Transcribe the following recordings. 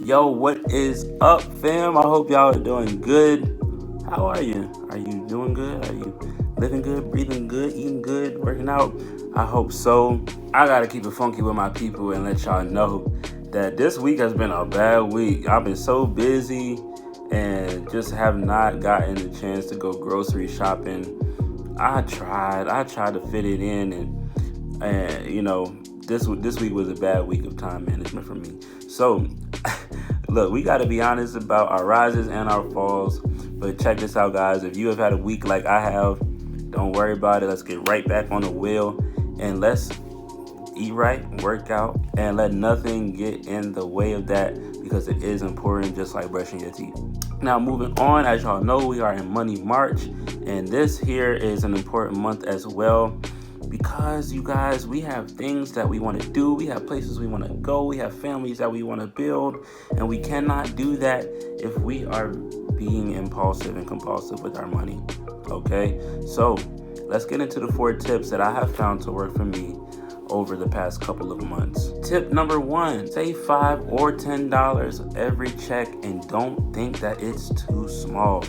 Yo, what is up, fam? I hope y'all are doing good. How are you? Are you doing good? Are you living good, breathing good, eating good, working out? I hope so. I gotta keep it funky with my people and let y'all know that this week has been a bad week. I've been so busy and just have not gotten the chance to go grocery shopping. I tried to fit it in, and this week was a bad week of time management for me. So look, we got to be honest about our rises and our falls. But check this out, guys. If you have had a week like I have, don't worry about it. Let's get right back on the wheel and let's eat right, work out, and let nothing get in the way of that, because it is important, just like brushing your teeth. Now, moving on, as y'all know, we are in Money March, and this here is an important month as well, because you guys, we have things that we want to do, we have places we want to go, we have families that we want to build, and we cannot do that if we are being impulsive and compulsive with our money. Okay, so let's get into the 4 tips that I have found to work for me over the past couple of months. Tip number 1, save $5 or $10 every check, and don't think that it's too small.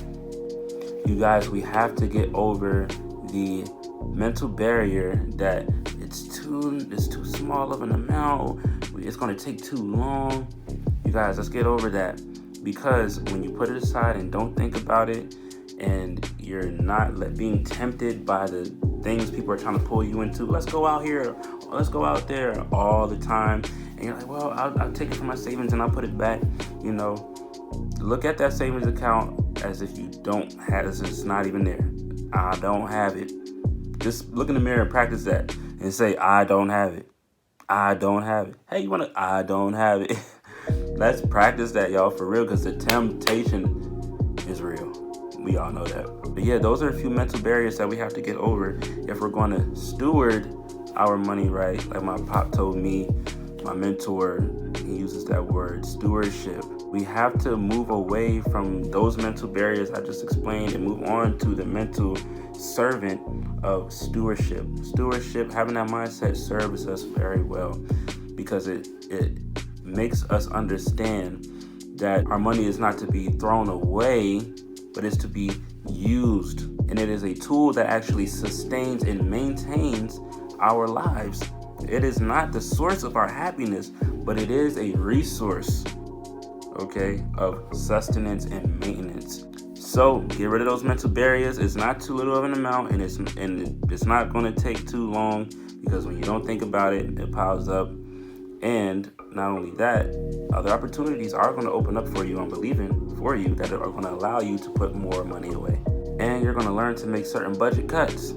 You guys, we have to get over the mental barrier that it's too small of an amount. It's going to take too long. You guys, let's get over that, because when you put it aside and don't think about it, and you're not being tempted by the things people are trying to pull you into, let's go out here, let's go out there all the time, and you're like, well, I'll take it from my savings and I'll put it back. Look at that savings account as if you don't have, as it's not even there. I don't have it. Just look in the mirror and practice that and say, I don't have it. I don't have it. Hey, I don't have it. Let's practice that, y'all, for real, because the temptation is real. We all know that. But yeah, those are a few mental barriers that we have to get over if we're going to steward our money right. Like my pop told me, my mentor, he uses that word, stewardship. We have to move away from those mental barriers I just explained and move on to the mental servant of stewardship. Stewardship, having that mindset, serves us very well, because it makes us understand that our money is not to be thrown away, but it's to be used. And it is a tool that actually sustains and maintains our lives. It is not the source of our happiness, but it is a resource, okay, of sustenance and maintenance. So get rid of those mental barriers. It's not too little of an amount, and it's not going to take too long, because when you don't think about it, it piles up. And not only that, other opportunities are going to open up for you, I'm believing for you, that are going to allow you to put more money away. And you're going to learn to make certain budget cuts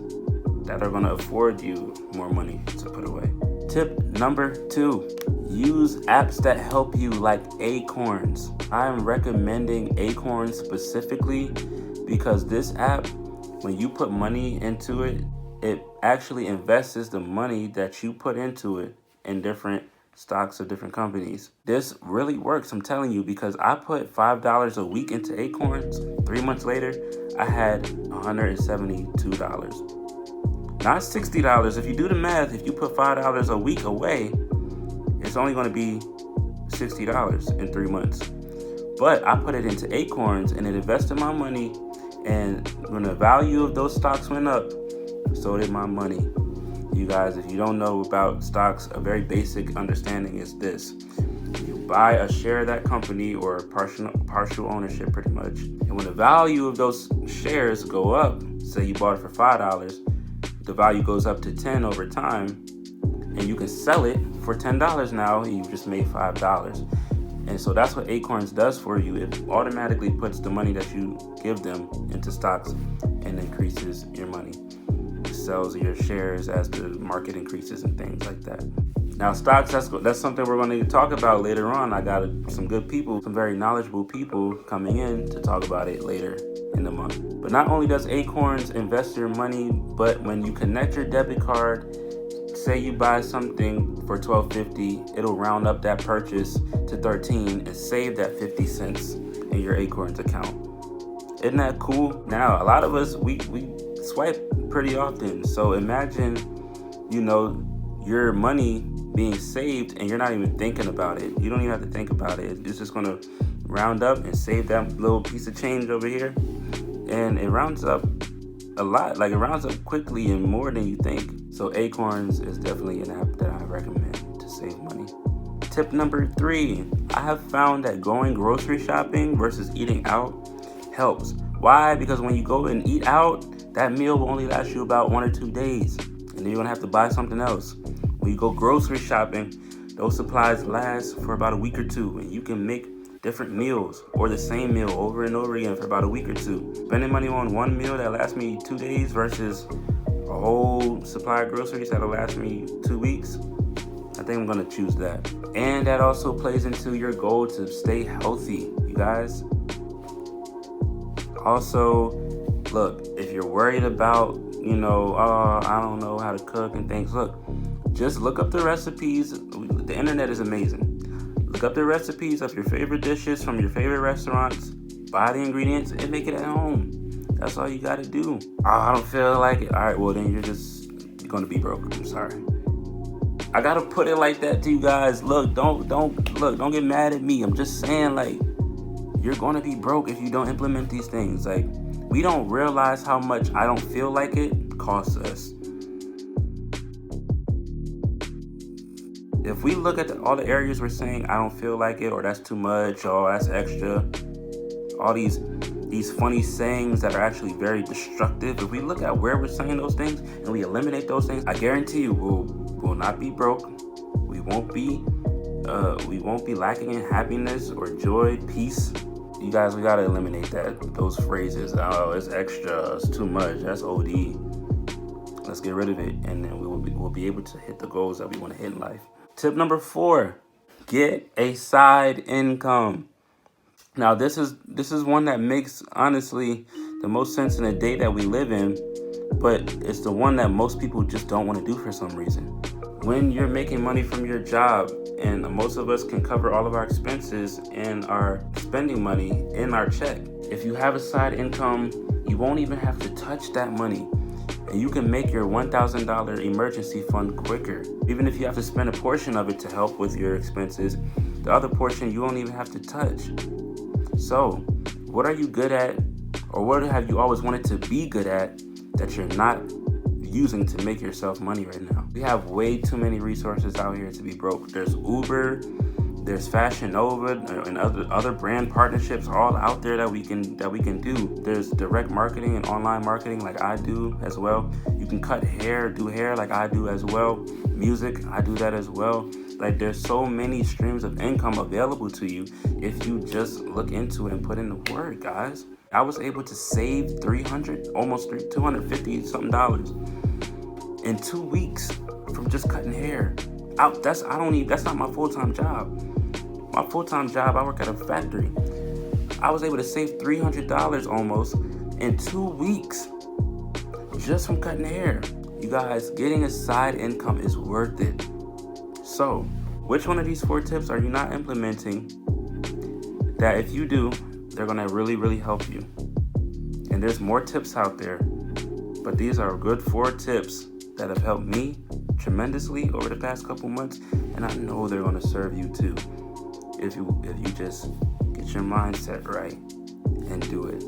that are going to afford you more money to put away. Tip number 2, use apps that help you, like Acorns. I'm recommending Acorns specifically because this app, when you put money into it, it actually invests the money that you put into it in different stocks of different companies. This really works, I'm telling you, because I put $5 a week into Acorns. 3 months later, I had $172. Not $60. If you do the math, if you put $5 a week away, it's only going to be $60 in 3 months. But I put it into Acorns and it invested my money, and when the value of those stocks went up, so did my money. You guys, if you don't know about stocks, a very basic understanding is this. You buy a share of that company, or partial ownership pretty much. And when the value of those shares go up, say you bought it for $5, the value goes up to 10 over time, and you can sell it for $10 now, and you just made $5. And so that's what Acorns does for you. It automatically puts the money that you give them into stocks and increases your money. Sells your shares as the market increases and things like that. Now, stocks, that's something we're going to talk about later on. I got some good people, some very knowledgeable people coming in to talk about it later in the month. But not only does Acorns invest your money, but when you connect your debit card, say you buy something for $12.50, it'll round up that purchase to $13 and save that 50 cents in your Acorns account. Isn't that cool? Now, a lot of us, we swipe pretty often. So imagine, your money being saved and you're not even thinking about it. You don't even have to think about it. It's just gonna round up and save that little piece of change over here. And it rounds up a lot. Like, it rounds up quickly and more than you think. So Acorns is definitely an app that I recommend to save money. Tip number 3, I have found that going grocery shopping versus eating out helps. Why? Because when you go and eat out, that meal will only last you about 1 or 2 days. And then you're gonna have to buy something else. When you go grocery shopping, those supplies last for about a week or 2. And you can make different meals or the same meal over and over again for about a week or 2. Spending money on one meal that lasts me 2 days versus a whole supply of groceries that'll last me 2 weeks, I think I'm gonna choose that. And that also plays into your goal to stay healthy, you guys. Also, look, if you're worried about, I don't know how to cook and things, look, just look up the recipes. The internet is amazing. Look up the recipes of your favorite dishes from your favorite restaurants, buy the ingredients, and make it at home. That's all you gotta do. Oh, I don't feel like it. All right, well then you're gonna be broke. I'm sorry. I gotta put it like that to you guys. Look, don't get mad at me. I'm just saying, like, you're gonna be broke if you don't implement these things. Like, we don't realize how much I don't feel like it costs us. If we look at all the areas we're saying I don't feel like it, or that's too much, or that's extra, all these funny sayings that are actually very destructive, if we look at where we're saying those things and we eliminate those things, I guarantee you we'll not be broke. We won't be lacking in happiness or joy, peace. You guys, we gotta eliminate those phrases. Oh, it's extra, it's too much, that's OD. Let's get rid of it, and then we'll be able to hit the goals that we want to hit in life. Tip number 4, get a side income. Now, this is one that makes, honestly, the most sense in the day that we live in, but it's the one that most people just don't want to do for some reason. When you're making money from your job, and most of us can cover all of our expenses and our spending money in our check, if you have a side income, you won't even have to touch that money. And you can make your $1,000 emergency fund quicker. Even if you have to spend a portion of it to help with your expenses, the other portion you won't even have to touch. So, what are you good at, or what have you always wanted to be good at that you're not using to make yourself money right now? We have way too many resources out here to be broke. There's Uber, there's Fashion Nova, and other brand partnerships all out there that we can do. There's direct marketing and online marketing like I do as well. You can cut hair, do hair like I do as well. Music, I do that as well. Like, there's so many streams of income available to you if you just look into it and put in the work, guys. I was able to save $250 something dollars in 2 weeks from just cutting hair. That's not my full-time job. My full-time job, I work at a factory. I was able to save $300 almost in 2 weeks just from cutting hair. You guys, getting a side income is worth it. So, which one of these 4 tips are you not implementing that if you do, they're gonna really, really help you? And there's more tips out there, but these are good 4 tips that have helped me tremendously over the past couple months, and I know they're gonna serve you too if you just get your mindset right and do it.